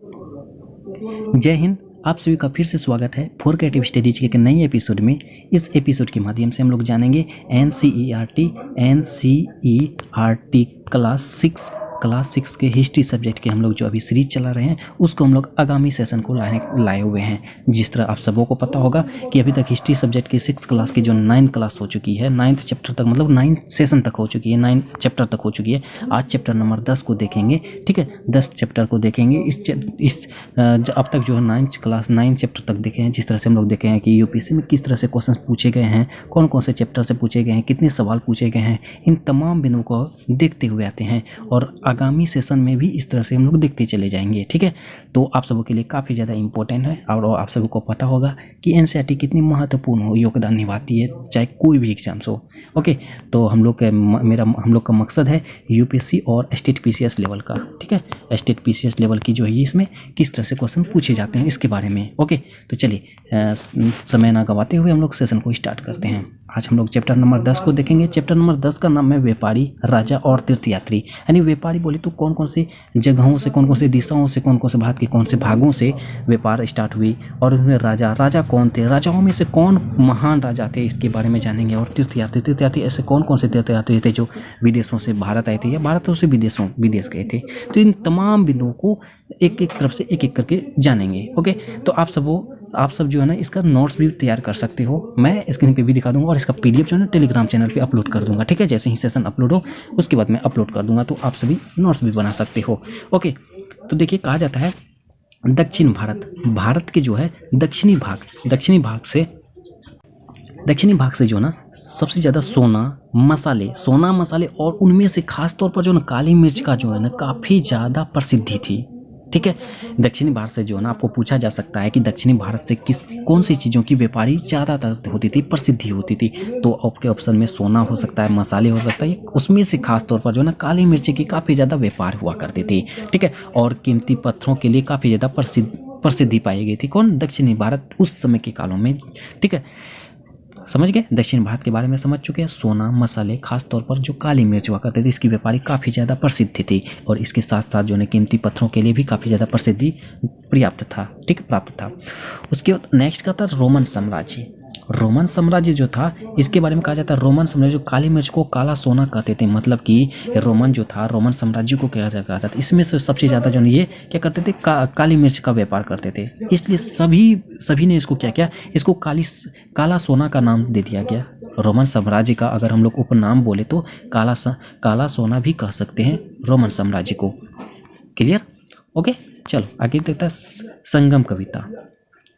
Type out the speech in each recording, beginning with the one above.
जय हिंद। आप सभी का फिर से स्वागत है फोर क्रिएटिव स्टडीज के एक नए एपिसोड में। इस एपिसोड के माध्यम से हम लोग जानेंगे एनसीईआरटी क्लास सिक्स के हिस्ट्री सब्जेक्ट के हम लोग जो अभी सीरीज चला रहे हैं उसको हम लोग आगामी सेशन को लाए हुए हैं। जिस तरह आप सबों को पता होगा कि अभी तक हिस्ट्री सब्जेक्ट की 6 क्लास की जो 9 क्लास हो चुकी है, 9th चैप्टर तक, मतलब 9 सेशन तक हो चुकी है, 9 चैप्टर तक हो चुकी है। आज चैप्टर नंबर 10 को देखेंगे। ठीक है, 10 चैप्टर को देखेंगे। अब तक जो है 9 चैप्टर तक देखे हैं। जिस तरह से हम लोग देखे हैं कि यूपीएससी में किस तरह से क्वेश्चन पूछे गए हैं, कौन कौन से चैप्टर से पूछे गए हैं, कितने सवाल पूछे गए हैं, इन तमाम बिंदुओं को देखते हुए आते हैं और आगामी सेशन में भी इस तरह से हम लोग देखते चले जाएंगे। ठीक है, तो आप सबों के लिए काफ़ी ज़्यादा इंपॉर्टेंट है और आप सबों को पता होगा कि एनसीईआरटी कितनी महत्वपूर्ण योगदान निभाती है चाहे कोई भी एग्जाम्स हो। ओके, तो हम लोग का मकसद है यूपीएससी और स्टेट पीसीएस लेवल का। ठीक है, स्टेट पीसीएस लेवल की जो है इसमें किस तरह से क्वेश्चन पूछे जाते हैं इसके बारे में। ओके, तो चलिए समय ना गवाते हुए हम लोग सेशन को स्टार्ट करते हैं। आज हम लोग चैप्टर नंबर 10 को देखेंगे। चैप्टर नंबर 10 का नाम है व्यापारी, राजा और तीर्थयात्री। यानी व्यापारी बोले तो कौन कौन से जगहों से, कौन कौन से दिशाओं से, कौन कौन से भारत के कौन से भागों से व्यापार स्टार्ट हुई, और उनमें राजा कौन थे, राजाओं में से कौन महान राजा थे, इसके बारे में जानेंगे। और तीर्थयात्री ऐसे कौन कौन से तीर्थयात्री थे जो विदेशों से भारत आए थे या भारतों से विदेश गए थे। तो इन तमाम बिंदुओं को एक एक तरफ से एक एक करके जानेंगे। ओके, तो आप सब जो है ना इसका नोट्स भी तैयार कर सकते हो। मैं स्क्रीन पे भी दिखा दूंगा और इसका पीडीएफ जो है ना टेलीग्राम चैनल पे अपलोड कर दूंगा। ठीक है, जैसे ही सेशन अपलोड हो उसके बाद मैं अपलोड कर दूंगा, तो आप सभी नोट्स भी बना सकते हो। ओके, तो देखिए कहा जाता है दक्षिण भारत के जो है दक्षिणी भाग से जो ना सबसे ज़्यादा सोना मसाले और उनमें से खास तौर पर जो ना काली मिर्च का जो है ना काफ़ी ज़्यादा प्रसिद्धि थी। ठीक है, दक्षिणी भारत से जो है ना आपको पूछा जा सकता है कि दक्षिणी भारत से कौन सी चीज़ों की व्यापारी ज़्यादातर होती थी, प्रसिद्धि होती थी। तो आपके ऑप्शन में सोना हो सकता है, मसाले हो सकता है, उसमें से खास तौर पर जो है ना काली मिर्च की काफ़ी ज़्यादा व्यापार हुआ करती थी। ठीक है, और कीमती पत्थरों के लिए काफ़ी ज़्यादा प्रसिद्धि पाई गई थी। कौन? दक्षिणी भारत उस समय के कालों में। ठीक है, समझ गए, दक्षिण भारत के बारे में समझ चुके हैं। सोना, मसाले, खास तौर पर जो काली मिर्च हुआ करते थे इसकी व्यापारी काफ़ी ज़्यादा प्रसिद्धि थी, और इसके साथ साथ जो है कीमती पत्थरों के लिए भी काफ़ी ज़्यादा प्रसिद्धि प्राप्त था। उसके बाद नेक्स्ट का था रोमन साम्राज्य जो था इसके बारे में कहा जाता है रोमन साम्राज्य जो काली मिर्च को काला सोना कहते थे। मतलब कि रोमन साम्राज्य को कहा जाता था। इसमें से सबसे ज़्यादा जो ये क्या करते थे, काली मिर्च का व्यापार करते थे। इसलिए सभी ने इसको क्या किया, इसको काला सोना का नाम दे दिया गया। रोमन साम्राज्य का अगर हम लोग उपनाम बोले तो काला सोना भी कह सकते हैं रोमन साम्राज्य को। क्लियर? ओके, चलो आगे देखता है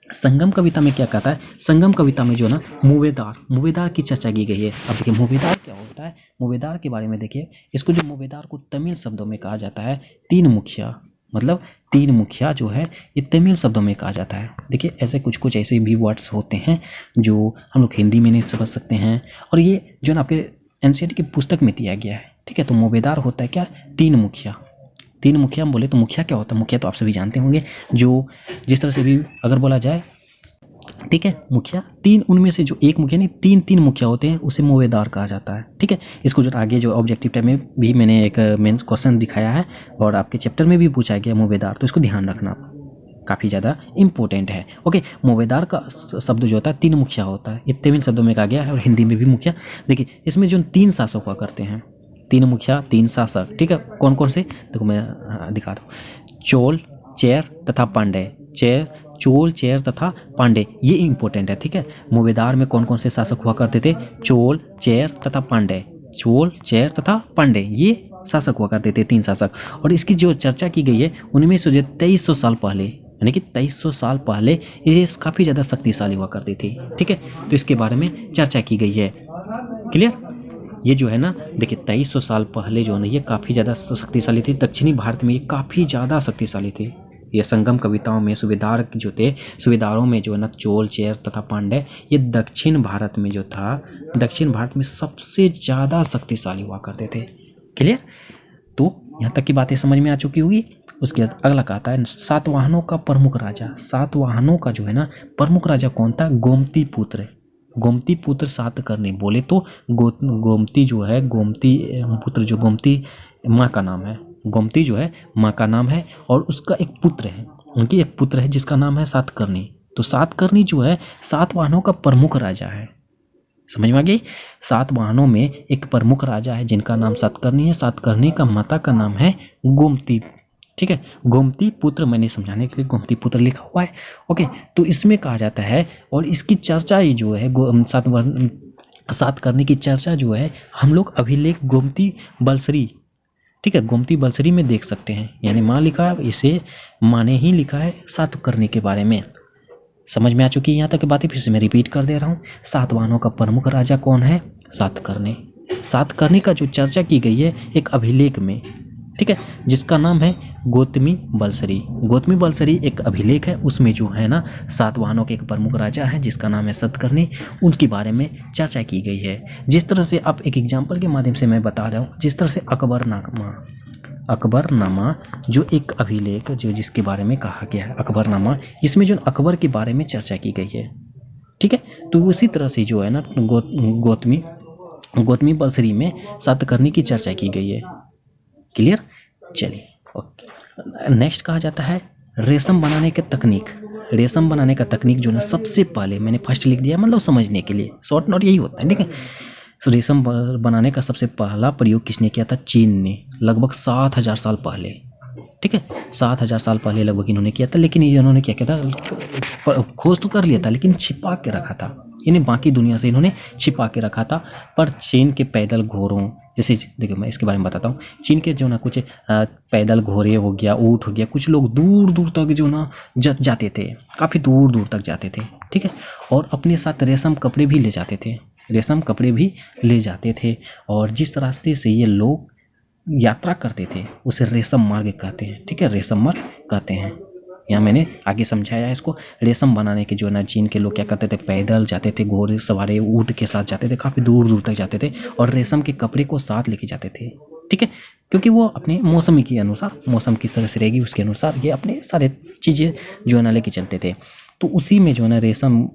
संगम कविता में क्या कहता है। संगम कविता में जो ना मुवेदार की चर्चा की गई है। अब देखिए मुवेदार क्या होता है, मुवेदार के बारे में देखिए। इसको जो मुवेदार को तमिल शब्दों में कहा जाता है तीन मुखिया जो है ये तमिल शब्दों में कहा जाता है। देखिए ऐसे कुछ ऐसे भी वर्ड्स होते हैं जो हम लोग हिंदी में नहीं समझ सकते हैं, और ये जो ना आपके एनसीईआरटी की पुस्तक में दिया गया है। ठीक है, तो मुवेदार होता है क्या, तीन मुखिया बोले तो मुखिया क्या होता है, मुखिया तो आप सभी जानते होंगे, जो जिस तरह से भी अगर बोला जाए। ठीक है, मुखिया तीन, उनमें से जो एक मुखिया नहीं तीन मुखिया होते हैं उसे मुवेदार कहा जाता है। ठीक है, इसको जो आगे जो ऑब्जेक्टिव टाइप में भी मैंने एक मेंस क्वेश्चन दिखाया है और आपके चैप्टर में भी पूछा गया मुवेदार, तो इसको ध्यान रखना काफ़ी ज़्यादा इंपॉर्टेंट है। ओके, मुवेदार का शब्द जो होता है तीन मुखिया होता है, ये तमिल शब्दों में कहा गया है और हिंदी में भी मुखिया। देखिए इसमें जो तीन शासक हुआ करते हैं, तीन मुखिया तीन शासक। ठीक है, कौन कौन से देखो मैं दिखा रहा हूँ, चोल, चेर तथा पांडे, ये इंपॉर्टेंट है। ठीक है, मुवेदार में कौन कौन से शासक हुआ करते थे, चोल, चेर तथा पांडे, ये शासक हुआ करते थे, तीन शासक। और इसकी जो चर्चा की गई है उनमें से 2300 साल पहले, यानी कि 2300 साल पहले ये काफ़ी ज़्यादा शक्तिशाली हुआ करती थी। ठीक है, तो इसके बारे में चर्चा की गई है। क्लियर? ये जो है ना देखिए 2300 साल पहले जो है ना ये काफ़ी ज़्यादा शक्तिशाली थी। दक्षिणी भारत में ये काफ़ी ज़्यादा शक्तिशाली थी। ये संगम कविताओं में सुबेदारों में जो है ना चोल, चेर तथा पांडे, ये दक्षिण भारत में सबसे ज़्यादा शक्तिशाली हुआ करते थे। क्लियर? तो यहाँ तक की बातें समझ में आ चुकी होगी। उसके बाद अगला कहता है सातवाहनों का प्रमुख राजा। सातवाहनों का जो है ना प्रमुख राजा कौन था, गोमती पुत्र सातकर्णी। बोले तो गोमती पुत्र जो गोमती माँ का नाम है, गोमती जो है माँ का नाम है और उसका एक पुत्र है उनकी एक पुत्र है जिसका नाम है सातकर्णी। तो सातकर्णी जो है सातवाहनों का प्रमुख राजा है। समझ में आ गई? सातवाहनों में एक प्रमुख राजा है जिनका नाम सातकर्णी है। सातकर्णी का माता का नाम है गोमती। ठीक है, गोमती पुत्र, मैंने समझाने के लिए गोमती पुत्र लिखा हुआ है। ओके, तो इसमें कहा जाता है, और इसकी चर्चा ही जो है सातकर्णी की चर्चा जो है हम लोग अभिलेख गोमती बलसरी, ठीक है, गोमती बलसरी में देख सकते हैं। यानी माँ लिखा है, इसे माँ ने ही लिखा है सातकर्णी के बारे में। समझ में आ चुकी है यहाँ तक की बातें? फिर से मैं रिपीट कर दे रहा हूँ। सातवाहनों का प्रमुख राजा कौन है? सातकर्णी। सातकर्णी का जो चर्चा की गई है एक अभिलेख में, ठीक है, जिसका नाम है गौतमी बलसरी। गौतमी बलसरी एक अभिलेख है, उसमें जो है ना सातवाहनों के एक प्रमुख राजा है जिसका नाम है सातकर्णी, उनके बारे में चर्चा की गई है। जिस तरह से आप एक एग्जाम्पल के माध्यम से मैं बता रहा हूँ, जिस तरह से अकबरनामा जो एक अभिलेख जो जिसके बारे में कहा गया है अकबरनामा, इसमें जो अकबर के बारे में चर्चा की गई है। ठीक है, तो उसी तरह से जो है ना गौतमी बलसरी में सातकर्णी की चर्चा की गई है। क्लियर? चलिए, ओके। नेक्स्ट कहा जाता है रेशम बनाने के तकनीक। रेशम बनाने का तकनीक जो है सबसे पहले, मैंने फर्स्ट लिख दिया मतलब समझने के लिए, शॉर्ट नोट यही होता है, ठीक है। तो रेशम बनाने का सबसे पहला प्रयोग किसने किया था? चीन ने, लगभग 7000 साल पहले। ठीक है, 7000 साल पहले लगभग इन्होंने किया था। लेकिन इन्होंने क्या किया था, खोज तो कर लिया था लेकिन छिपा के रखा था, यानी बाकी दुनिया से इन्होंने छिपा के रखा था। पर चीन के पैदल घोड़ों, जैसे देखिए मैं इसके बारे में बताता हूँ। चीन के जो ना कुछ पैदल घोड़े हो गया, ऊँट हो गया, कुछ लोग दूर दूर तक जो ना जाते थे, काफ़ी दूर दूर तक जाते थे। ठीक है, और अपने साथ रेशम कपड़े भी ले जाते थे, रेशम कपड़े भी ले जाते थे। और जिस रास्ते से ये लोग यात्रा करते थे उसे रेशम मार्ग कहते हैं। ठीक है, रेशम मार्ग कहते हैं। यहाँ मैंने आगे समझाया है इसको। रेशम बनाने के जो है ना चीन के लोग क्या करते थे, पैदल जाते थे, घोड़े सवारी ऊँट के साथ जाते थे, काफ़ी दूर दूर तक जाते थे और रेशम के कपड़े को साथ लेके जाते थे। ठीक है, क्योंकि वो अपने मौसम के अनुसार, मौसम किस तरह से रहेगी उसके अनुसार ये अपने सारे चीज़ें जो है ना लेके चलते थे। तो उसी में जो है ना रेशम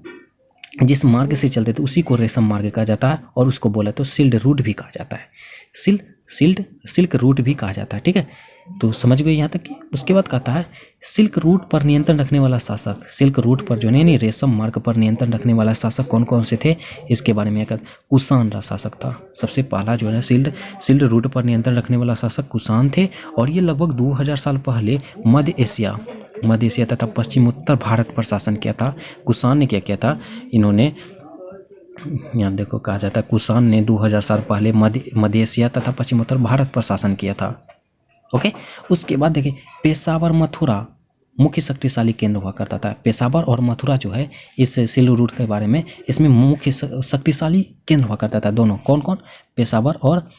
जिस मार्ग से चलते थे उसी को रेशम मार्ग कहा जाता है, और उसको बोला तो सिल्क रूट भी कहा जाता है। सिल्क रूट भी कहा जाता है। ठीक है, तो समझ गए यहाँ तक कि? उसके बाद कहता है सिल्क रूट पर नियंत्रण रखने वाला शासक। सिल्क रूट पर जो है रेशम मार्ग पर नियंत्रण रखने वाला शासक कौन कौन से थे, इसके बारे में कहता कुषाण शासक था। सबसे पहला जो है सिल्क रूट पर नियंत्रण रखने वाला शासक कुषाण थे, और ये लगभग 2000 साल पहले मध्य एशिया तथा पश्चिम उत्तर भारत पर शासन किया था। कुषाण ने क्या किया था, इन्होंने यहाँ देखो कहा जाता है कुषाण ने 2000 साल पहले मध्य एशिया तथा पश्चिम उत्तर भारत पर शासन किया था। ओके, उसके बाद देखिए पेशावर मथुरा मुख्य शक्तिशाली केंद्र हुआ करता था। पेशावर और मथुरा जो है इस सिल्क रूट के बारे में, इसमें मुख्य शक्तिशाली केंद्र हुआ करता था। दोनों कौन कौन? पेशावर और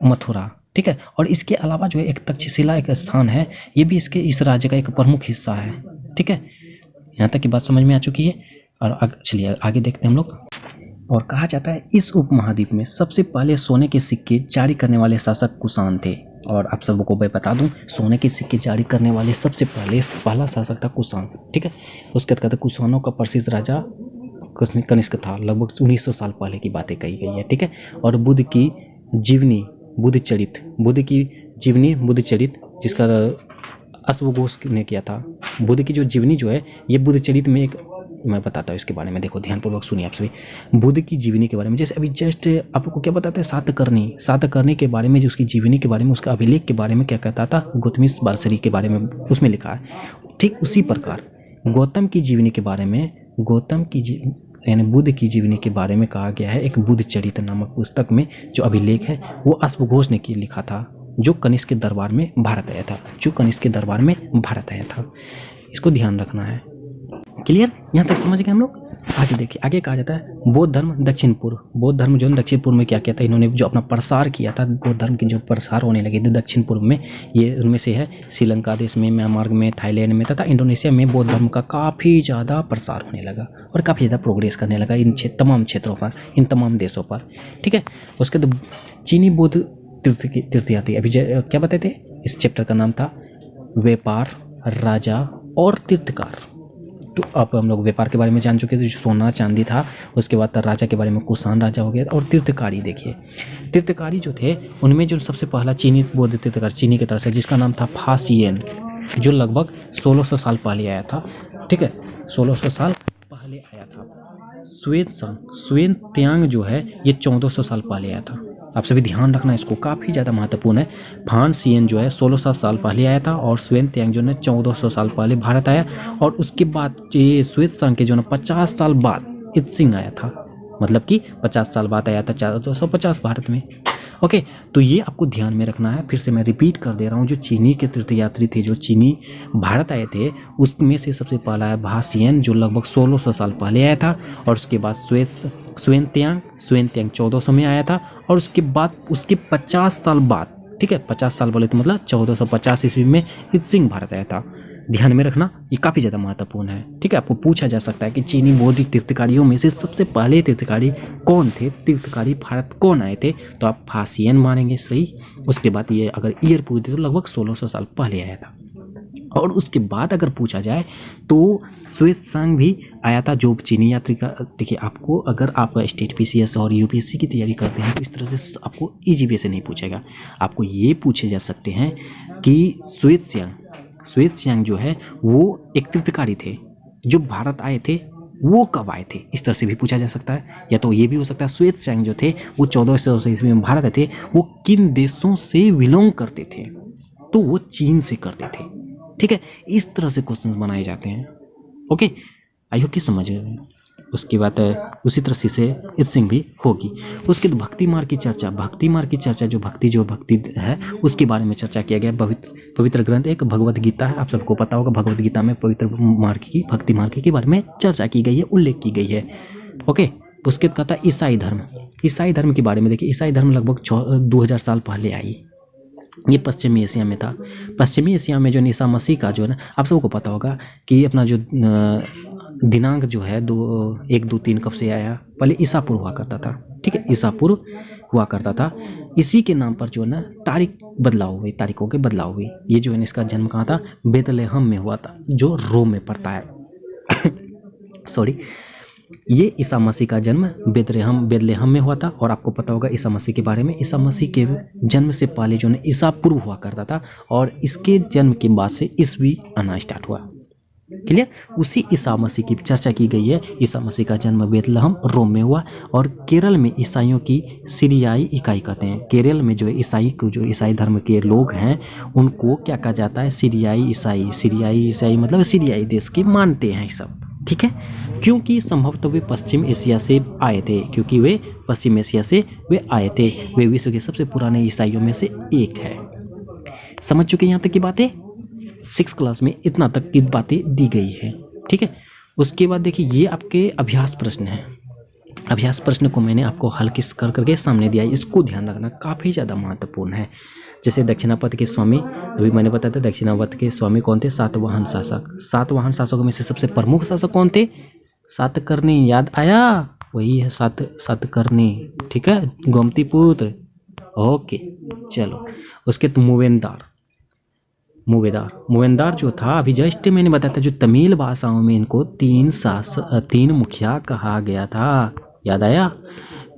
मथुरा। ठीक है, और इसके अलावा जो है एक तक्षशिला एक स्थान है, ये भी इस राज्य का एक प्रमुख हिस्सा है। ठीक है, यहाँ तक की बात समझ में आ चुकी है। और चलिए आगे देखते हैं हम लोग। और कहा जाता है इस उपमहाद्वीप में सबसे पहले सोने के सिक्के जारी करने वाले शासक कुषाण थे। और आप सबको मैं बता दूं, सोने के सिक्के जारी करने वाले सबसे पहला शासक था कुषाण। ठीक है, उसके बाद कुषाणों का प्रसिद्ध राजा कनिष्क था। लगभग 1900 साल पहले की बातें कही गई है। ठीक है, और बुद्ध की जीवनी बुद्धचरित जिसका अश्वघोष ने किया था। बुद्ध की जो जीवनी जो है ये बुद्धचरित में एक, मैं बताता हूँ इसके बारे में, देखो ध्यानपूर्वक सुनिए आप सभी। बुद्ध की जीवनी के बारे में, जैसे अभी जस्ट आपको क्या बताते हैं, सातकर्णी के बारे में, जो उसकी जीवनी के बारे में, उसका अभिलेख के बारे में क्या कहता था, गौतमी बलसरी के बारे में उसमें लिखा है। ठीक उसी प्रकार गौतम की जीवनी के बारे में, यानी बुद्ध की जीवनी के बारे में कहा गया है एक बुद्धचरित नामक पुस्तक में जो अभिलेख है वो अश्वघोष ने लिखा था, जो कनिष्क के दरबार में भारत आया था। इसको ध्यान रखना है। क्लियर? यहाँ तक समझ गए हम लोग? आगे देखिए, आगे कहा जाता है बौद्ध धर्म दक्षिण पूर्व। बौद्ध धर्म जो दक्षिण पूर्व में क्या किया था, इन्होंने जो अपना प्रसार किया था, बौद्ध धर्म की जो प्रसार होने लगे थे दक्षिण पूर्व में, ये उनमें से है श्रीलंका देश में, म्यांमार में, थाईलैंड में तथा इंडोनेशिया में बौद्ध धर्म का काफ़ी ज़्यादा प्रसार होने लगा और काफ़ी ज़्यादा प्रोग्रेस करने लगा इन तमाम क्षेत्रों पर, इन तमाम देशों पर। ठीक है, उसके बाद चीनी बौद्ध तीर्थयात्री, अभी क्या बताए थे, इस चैप्टर का नाम था व्यापार, राजा और तीर्थकार। तो अब हम लोग व्यापार के बारे में जान चुके थे, जो सोना चांदी था। उसके बाद राजा के बारे में कुषाण राजा हो गया। और तीर्थकारी, देखिए तीर्थकारी जो थे उनमें जो सबसे पहला चीनी बौद्ध तीर्थकार चीनी की तरफ से, जिसका नाम था फासियन। जो लगभग 1600 साल पहले आया था। ठीक है, 1600 साल पहले आया था। स्वेन त्यांग जो है ये 1400 साल पहले आया था। आप सभी ध्यान रखना, इसको काफ़ी ज़्यादा महत्वपूर्ण है। फान सियन जो है 1600 साल पहले आया था और स्वेन त्यांग जो है 1400 साल पहले भारत आया, और उसके बाद ये श्वेतसांग के जो है 50 साल बाद इत्सिंग आया था, मतलब कि 50 साल बाद आया था 1450 भारत में। ओके, तो ये आपको ध्यान में रखना है। फिर से मैं रिपीट कर दे रहा हूँ, जो चीनी के तीर्थयात्री थे, जो चीनी भारत आए थे, उसमें से सबसे पहला है भा सियन जो लगभग 1600 साल पहले आया था, और उसके बाद स्वेन त्यांग 1400 में आया था, और उसके बाद उसके 50 साल बाद, ठीक है, 50 साल बोले तो मतलब 1450 ईस्वी में इत्सिंग भारत आया था। ध्यान में रखना, ये काफ़ी ज़्यादा महत्वपूर्ण है। ठीक है, आपको पूछा जा सकता है कि चीनी बौद्धिक तीर्थकारियों में से सबसे पहले तीर्थकारी कौन थे, तीर्थकारी भारत कौन आए थे, तो आप फासियन मानेंगे सही। उसके बाद ये अगर ईयर पूछते तो लगभग 1600 साल पहले आया था। और उसके बाद अगर पूछा जाए तो श्वेतसांग भी आया था, जो चीनी यात्री का। देखिए, आपको अगर आप स्टेट पीसीएस और यूपीएससी की तैयारी करते हैं तो इस तरह से आपको ईजी वे से नहीं पूछेगा। आपको ये पूछे जा सकते हैं कि श्वेतसांग जो है वो एक तीर्थकारी थे जो भारत आए थे, वो कब आए थे, इस तरह से भी पूछा जा सकता है। या तो ये भी हो सकता है श्वेतसांग जो थे वो 1400 ईस्वी में भारत आए थे, वो किन देशों से बिलोंग करते थे, तो वो चीन से करते थे। ठीक है, इस तरह से क्वेश्चंस बनाए जाते हैं। ओके, आई होप कि समझ गए। उसके बाद उसी तरह से इत्सिंग भी होगी। उसके बाद भक्ति मार्ग की चर्चा, जो भक्ति है उसके बारे में चर्चा किया गया। पवित्र ग्रंथ एक भगवद गीता है, आप सबको पता होगा। भगवद गीता में पवित्र मार्ग की, भक्ति मार्ग के बारे में चर्चा की गई है, उल्लेख की गई है। ओके, उसके बाद कहता है ईसाई धर्म के बारे में। देखिए, ईसाई धर्म लगभग 2000 साल पहले आई। ये पश्चिमी एशिया में था। पश्चिमी एशिया में जो ईसा मसीह का जो है ना, आप सबको पता होगा कि अपना जो दिनांक जो है 1 2 3 कब से आया, पहले ईसापुर हुआ करता था। ठीक है, ईसापुर हुआ करता था। इसी के नाम पर जो है ना तारीखों के बदलाव हुई। ये जो है ना, इसका जन्म कहाँ था, बेथलेहम में हुआ था, जो रोम में पड़ता है। सॉरी, ये ईसा मसीह का जन्म बेथलेहम में हुआ था। और आपको पता होगा ईसा मसीह के बारे में, ईसा मसीह के जन्म से पहले जो है ईसा पूर्व हुआ करता था, और इसके जन्म के बाद से ईसवी आना स्टार्ट हुआ। क्लियर, उसी ईसा मसीह की चर्चा की गई है। ईसा मसीह का जन्म बेथलेहम रोम में हुआ। और केरल में ईसाइयों की सीरियाई इकाई कहते हैं। केरल में जो ईसाई धर्म के लोग हैं उनको क्या कहा जाता है, सीरियाई ईसाई मतलब सीरियाई देश के मानते हैं सब। ठीक है, क्योंकि संभवतः वे पश्चिम एशिया से आए थे, वे विश्व के सबसे पुराने ईसाइयों में से एक है। समझ चुके यहाँ तक की बातें? 6 क्लास में इतना तक की बातें दी गई है। ठीक है, उसके बाद देखिए, ये आपके अभ्यास प्रश्न है। अभ्यास प्रश्न को मैंने आपको हल करके सामने दिया है, इसको ध्यान रखना, काफ़ी ज़्यादा महत्वपूर्ण है। जैसे दक्षिणापथ के स्वामी, अभी मैंने बताया था, दक्षिणापथ के स्वामी कौन थे, सातवाहन शासक। सातवाहन शासकों में से सबसे प्रमुख शासक कौन थे, सातकर्णी। याद आया, वही है सातकर्णी। ठीक है, गोमतीपुत्र। ओके, चलो। उसके तो मूवेंदार जो था, अभी जस्ट मैंने बताया था, जो तमिल भाषाओं में इनको 3 मुखिया कहा गया था। याद आया,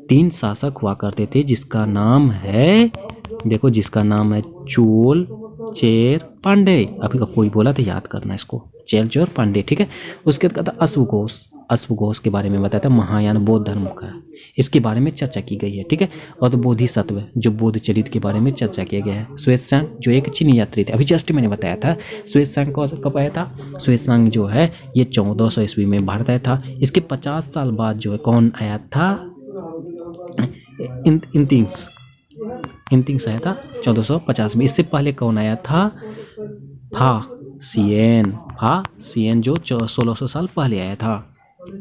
3 शासक हुआ करते थे, जिसका नाम है, देखो, जिसका नाम है चोल, चेर, पांडे। अभी कोई बोला था, याद करना इसको, चेल, चोर, पांडे। ठीक है, उसके बाद अश्वघोष के बारे में बताया था, महायान बौद्ध धर्म का, इसके बारे में चर्चा की गई है। ठीक है, और तो बोधिसत्व, जो बोध चरित्र के बारे में चर्चा किया गया है। श्वेतसांग जो एक चीनी यात्री थे, अभी जस्ट मैंने बताया था। श्वेतसांग कब आया था, श्वेतसांग जो है ये 1400 ईस्वी में भारत आया था। इसके 50 साल बाद जो है कौन आया था, इंतिंग्स आया था 1450 में। इससे पहले कौन आया था, फा सियन जो 1600 साल पहले आया था।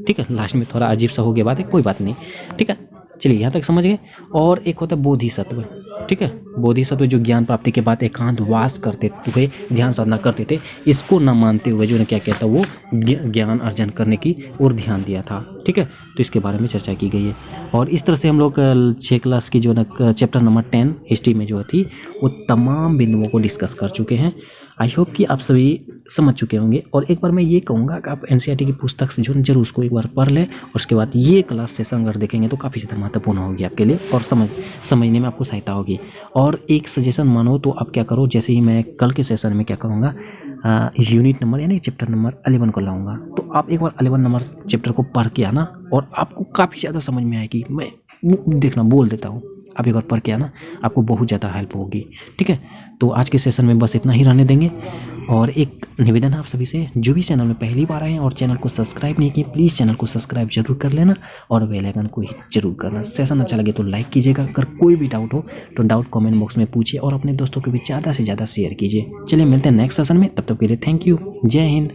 ठीक है, लास्ट में थोड़ा अजीब सा हो गया बात है, कोई बात नहीं। ठीक है, चलिए यहाँ तक समझ गए। और एक होता है बोधिसत्व। ठीक है, बोधिसत्व जो ज्ञान प्राप्ति के बाद एकांतवास करते हुए ध्यान साधना करते थे, इसको न मानते हुए जो है क्या कहता, वो ज्ञान अर्जन करने की ओर ध्यान दिया था। ठीक है, तो इसके बारे में चर्चा की गई है। और इस तरह से हम लोग 6 क्लास की जो है चैप्टर नंबर 10 हिस्ट्री में जो थी, वो तमाम बिंदुओं को डिस्कस कर चुके हैं। आई होप कि आप सभी समझ चुके होंगे। और एक बार मैं ये कहूँगा कि आप एनसीईआरटी की पुस्तक से जो जरूर उसको एक बार पढ़ लें, और उसके बाद ये क्लास सेशन अगर देखेंगे तो काफ़ी ज़्यादा महत्वपूर्ण होगी आपके लिए, और समझने में आपको सहायता होगी। और एक सजेशन मानो तो आप क्या करो, जैसे ही मैं कल के सेशन में क्या करूँगा, यूनिट नंबर यानी चैप्टर नंबर 11 को लाऊंगा। तो आप एक बार 11 नंबर चैप्टर को पढ़ के आना और आपको काफ़ी ज़्यादा समझ में आएगी। मैं देखना बोल देता हूँ, आप एक बार पढ़ के आना, आपको बहुत ज़्यादा हेल्प होगी। ठीक है, तो आज के सेशन में बस इतना ही रहने देंगे। और एक निवेदन है आप सभी से, जो भी चैनल में पहली बार आए हैं और चैनल को सब्सक्राइब नहीं किए, प्लीज़ चैनल को सब्सक्राइब जरूर कर लेना और बेल आइकन को ही जरूर करना। सेशन अच्छा लगे तो लाइक कीजिएगा। अगर कोई भी डाउट हो तो डाउट कमेंट बॉक्स में पूछिए और अपने दोस्तों को भी ज़्यादा से ज़्यादा शेयर कीजिए। चलिए मिलते हैं नेक्स्ट सेशन में, तब तक के लिए थैंक यू। जय हिंद।